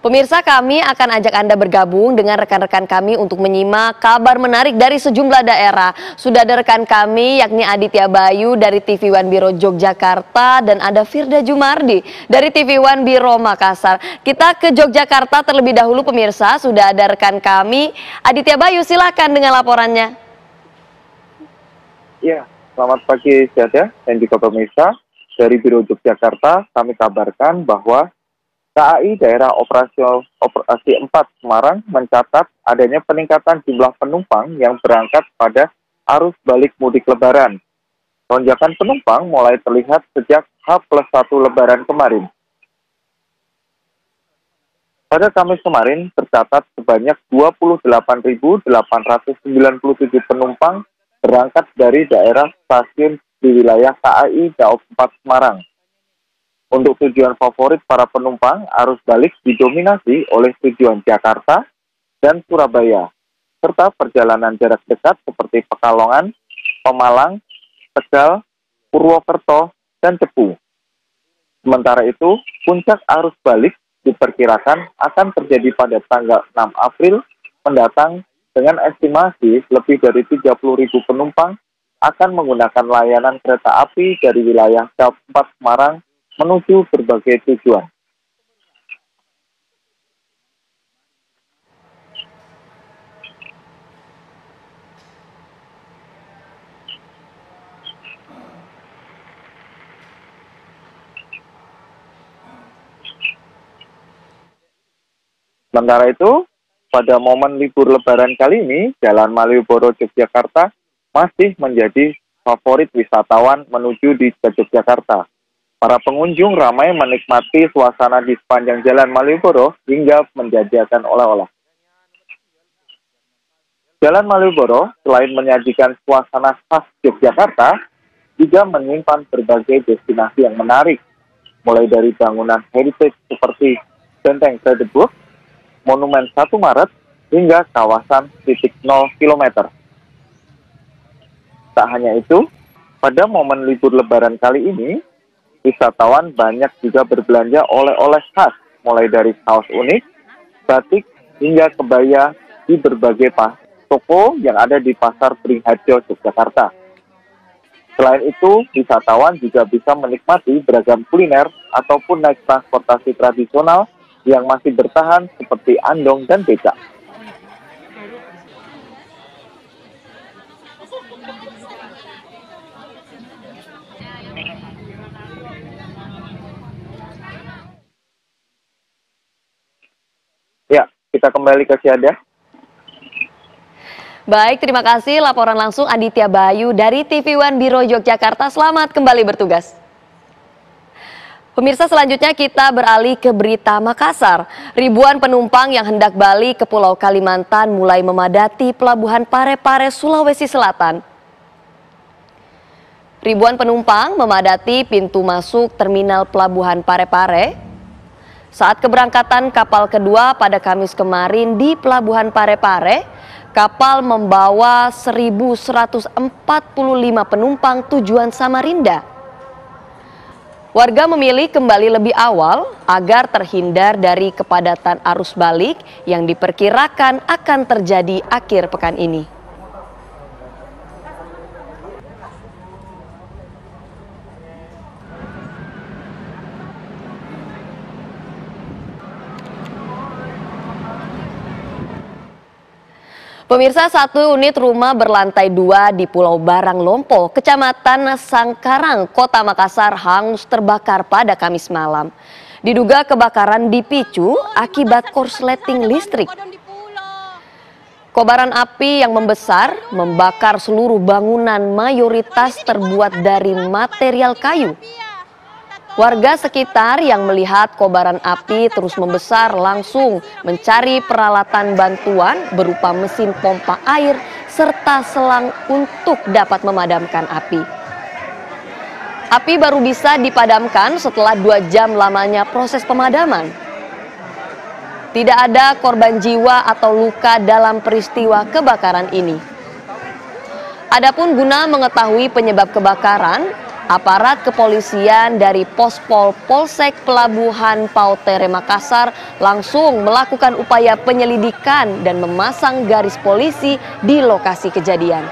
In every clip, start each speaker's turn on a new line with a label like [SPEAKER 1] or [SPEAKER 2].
[SPEAKER 1] Pemirsa, kami akan ajak Anda bergabung dengan rekan-rekan kami untuk menyimak kabar menarik dari sejumlah daerah. Sudah ada rekan kami yakni Aditya Bayu dari TV One Biro Yogyakarta dan ada Firda Jumardi dari TV One Biro Makassar. Kita ke Yogyakarta terlebih dahulu pemirsa, sudah ada rekan kami Aditya Bayu, silakan dengan laporannya.
[SPEAKER 2] Ya, selamat pagi Syada dan juga pemirsa. Dari Biro Yogyakarta kami kabarkan bahwa KAI Daerah Operasi 4 Semarang mencatat adanya peningkatan jumlah penumpang yang berangkat pada arus balik mudik Lebaran. Lonjakan penumpang mulai terlihat sejak H+1 Lebaran kemarin. Pada Kamis kemarin tercatat sebanyak 28.897 penumpang berangkat dari daerah stasiun di wilayah KAI Daob 4 Semarang. Untuk tujuan favorit para penumpang, arus balik didominasi oleh tujuan Jakarta dan Surabaya, serta perjalanan jarak dekat seperti Pekalongan, Pemalang, Tegal, Purwokerto, dan Cepu. Sementara itu, puncak arus balik diperkirakan akan terjadi pada tanggal 6 April mendatang dengan estimasi lebih dari 30.000 penumpang akan menggunakan layanan kereta api dari wilayah Daob 4 Semarang menuju berbagai tujuan. Sementara itu, pada momen libur Lebaran kali ini, Jalan Malioboro Yogyakarta masih menjadi favorit wisatawan menuju di Yogyakarta. Para pengunjung ramai menikmati suasana di sepanjang Jalan Malioboro hingga menjajakan oleh-oleh. Jalan Malioboro selain menyajikan suasana khas Yogyakarta, juga menyimpan berbagai destinasi yang menarik, mulai dari bangunan heritage seperti Benteng Fredeburg, Monumen 1 Maret, hingga kawasan titik 0 km. Tak hanya itu, pada momen libur Lebaran kali ini, wisatawan banyak juga berbelanja oleh-oleh khas, mulai dari kaos unik, batik, hingga kebaya di berbagai toko yang ada di Pasar Beringharjo, Yogyakarta. Selain itu, wisatawan juga bisa menikmati beragam kuliner ataupun naik transportasi tradisional yang masih bertahan seperti andong dan becak. Ya, kita kembali ke Syada.
[SPEAKER 1] Baik, terima kasih laporan langsung Aditya Bayu dari TV One Biro Yogyakarta. Selamat kembali bertugas. Pemirsa, selanjutnya kita beralih ke berita Makassar. Ribuan penumpang yang hendak balik ke Pulau Kalimantan mulai memadati Pelabuhan Parepare, Sulawesi Selatan. Ribuan penumpang memadati pintu masuk terminal Pelabuhan Parepare saat keberangkatan kapal kedua pada Kamis kemarin di Pelabuhan Parepare. Kapal membawa 1.145 penumpang tujuan Samarinda. Warga memilih kembali lebih awal agar terhindar dari kepadatan arus balik yang diperkirakan akan terjadi akhir pekan ini. Pemirsa, satu unit rumah berlantai 2 di Pulau Barang Lompo, Kecamatan Sangkarang, Kota Makassar hangus terbakar pada Kamis malam. Diduga kebakaran dipicu akibat korsleting listrik. Kobaran api yang membesar membakar seluruh bangunan mayoritas terbuat dari material kayu. Warga sekitar yang melihat kobaran api terus membesar langsung mencari peralatan bantuan berupa mesin pompa air serta selang untuk dapat memadamkan api. Api baru bisa dipadamkan setelah 2 jam lamanya proses pemadaman. Tidak ada korban jiwa atau luka dalam peristiwa kebakaran ini. Adapun guna mengetahui penyebab kebakaran, Aparat kepolisian dari Pospol Polsek Pelabuhan Pautere Makassar langsung melakukan upaya penyelidikan dan memasang garis polisi di lokasi kejadian.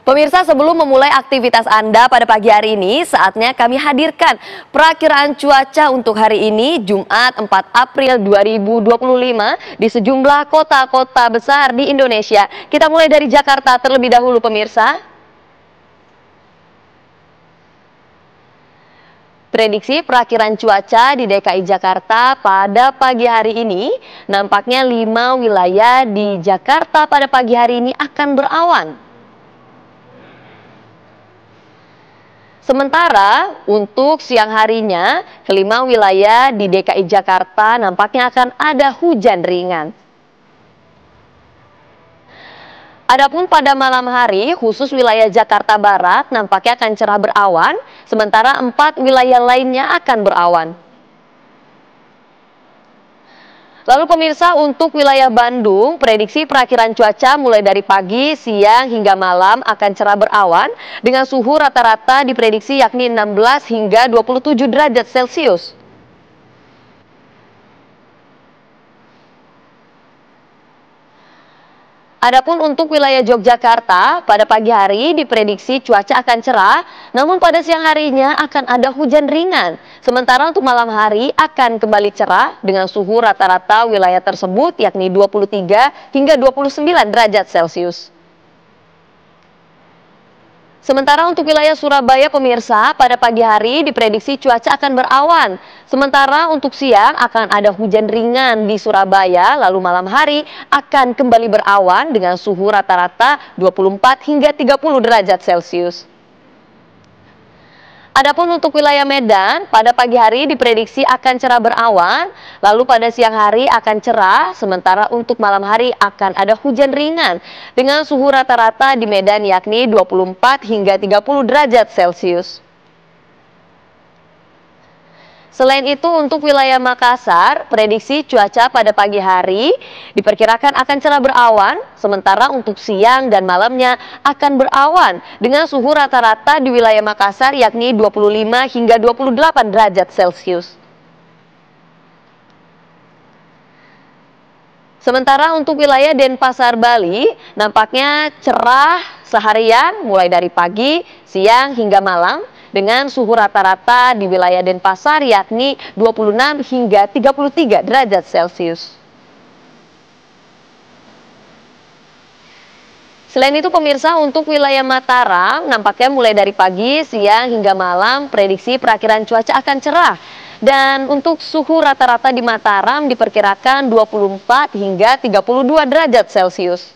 [SPEAKER 1] Pemirsa, sebelum memulai aktivitas Anda pada pagi hari ini, saatnya kami hadirkan perakiraan cuaca untuk hari ini, Jumat 4 April 2025 di sejumlah kota-kota besar di Indonesia. Kita mulai dari Jakarta terlebih dahulu, pemirsa. Prediksi perakiraan cuaca di DKI Jakarta pada pagi hari ini, nampaknya 5 wilayah di Jakarta pada pagi hari ini akan berawan. Sementara untuk siang harinya, kelima wilayah di DKI Jakarta nampaknya akan ada hujan ringan. Adapun pada malam hari, khusus wilayah Jakarta Barat nampaknya akan cerah berawan, sementara 4 wilayah lainnya akan berawan. Lalu pemirsa, untuk wilayah Bandung, prediksi perakiraan cuaca mulai dari pagi, siang, hingga malam akan cerah berawan dengan suhu rata-rata diprediksi yakni 16 hingga 27 derajat Celcius. Adapun untuk wilayah Yogyakarta, pada pagi hari diprediksi cuaca akan cerah, namun pada siang harinya akan ada hujan ringan. Sementara untuk malam hari akan kembali cerah dengan suhu rata-rata wilayah tersebut yakni 23 hingga 29 derajat Celcius. Sementara untuk wilayah Surabaya, pemirsa, pada pagi hari diprediksi cuaca akan berawan. Sementara untuk siang akan ada hujan ringan di Surabaya, lalu malam hari akan kembali berawan dengan suhu rata-rata 24 hingga 30 derajat Celcius. Adapun untuk wilayah Medan, pada pagi hari diprediksi akan cerah berawan, lalu pada siang hari akan cerah, sementara untuk malam hari akan ada hujan ringan dengan suhu rata-rata di Medan yakni 24 hingga 30 derajat Celcius. Selain itu, untuk wilayah Makassar, prediksi cuaca pada pagi hari diperkirakan akan cerah berawan, sementara untuk siang dan malamnya akan berawan dengan suhu rata-rata di wilayah Makassar yakni 25 hingga 28 derajat Celcius. Sementara untuk wilayah Denpasar, Bali, nampaknya cerah seharian mulai dari pagi, siang hingga malam dengan suhu rata-rata di wilayah Denpasar yakni 26 hingga 33 derajat Celcius. Selain itu pemirsa, untuk wilayah Mataram nampaknya mulai dari pagi, siang hingga malam prediksi perakiraan cuaca akan cerah. Dan untuk suhu rata-rata di Mataram diperkirakan 24 hingga 32 derajat Celcius.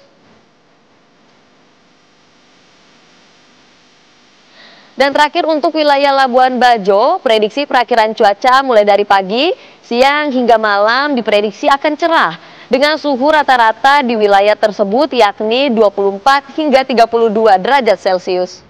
[SPEAKER 1] Dan terakhir untuk wilayah Labuan Bajo, prediksi perakiraan cuaca mulai dari pagi, siang hingga malam diprediksi akan cerah dengan suhu rata-rata di wilayah tersebut yakni 24 hingga 32 derajat Celcius.